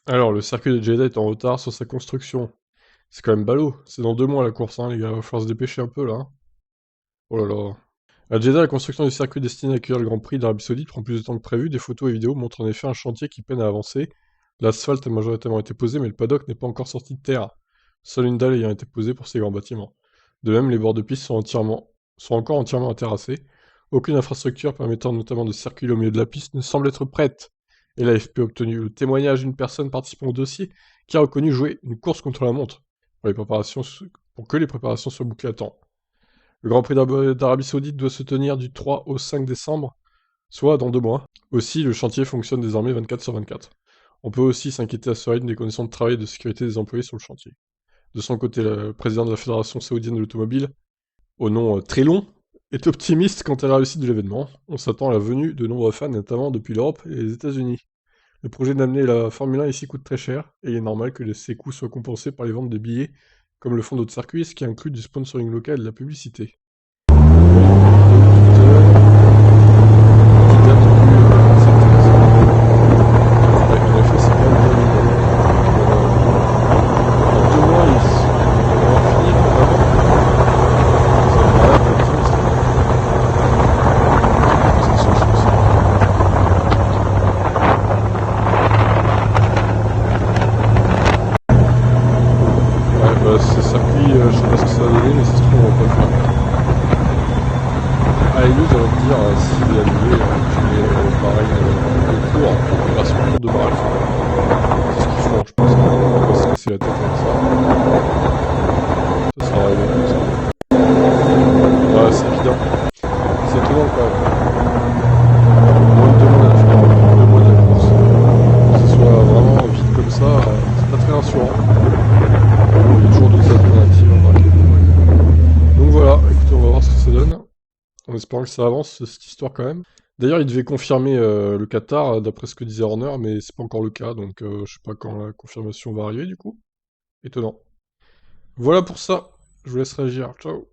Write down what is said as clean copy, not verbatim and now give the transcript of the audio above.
Alors, le circuit de Jeddah est en retard sur sa construction. C'est quand même ballot. C'est dans 2 mois la course, hein, les gars. Va falloir se dépêcher un peu là, hein. Oh là là. À Jeddah, la construction du circuit destiné à accueillir le Grand Prix d'Arabie Saoudite prend plus de temps que prévu. Des photos et vidéos montrent en effet un chantier qui peine à avancer. L'asphalte a majoritairement été posé, mais le paddock n'est pas encore sorti de terre. Seule une dalle ayant été posée pour ces grands bâtiments. De même, les bords de piste sont encore entièrement terrassés. Aucune infrastructure permettant notamment de circuler au milieu de la piste ne semble être prête. Et l'AFP a obtenu le témoignage d'une personne participant au dossier qui a reconnu jouer une course contre la montre pour que les préparations soient bouclées à temps. Le Grand Prix d'Arabie Saoudite doit se tenir du 3 au 5 décembre, soit dans 2 mois. Aussi, le chantier fonctionne désormais 24 sur 24. On peut aussi s'inquiéter à ce rythme des conditions de travail et de sécurité des employés sur le chantier. De son côté, le président de la Fédération saoudienne de l'automobile, au nom très long, est optimiste quant à la réussite de l'événement. On s'attend à la venue de nombreux fans, notamment depuis l'Europe et les États-Unis. Le projet d'amener la Formule 1 ici coûte très cher, et il est normal que ces coûts soient compensés par les ventes des billets, comme le font d'autres circuits, ce qui inclut du sponsoring local et de la publicité. Vous voyez une vidéo tout à l'heure qui date du 27-13. Ouais, en effet, c'est quand même bien long. Dans 2 mois, on va finir vraiment. Ça va être optimiste, hein. C'est sûr, c'est sûr. Ouais, bah, ce circuit, je sais pas ce que ça va donner, mais ça se trouve, on va pas le faire. Ah, Elio, j'allais te dire, s'il est annulé, tu mets pareil le cours, une version courte de marathon. C'est ce qu'ils font, je pense, hein. On va pas se casser la tête avec ça. Ça sera réglé comme ça. Ouais, c'est évident. C'est étonnant quand même. Moins de 2 mois à finir le mois de la course. Que ce soit vraiment vite comme ça, c'est pas très rassurant. Mais bon, il y a toujours d'autres alternatives à braquer. Donc voilà, écoutez, on va voir ce que ça donne. En espérant que ça avance, cette histoire quand même. D'ailleurs, il devait confirmer le Qatar, d'après ce que disait Horner, mais c'est pas encore le cas, donc je sais pas quand la confirmation va arriver du coup. Étonnant. Voilà pour ça, je vous laisse réagir, ciao.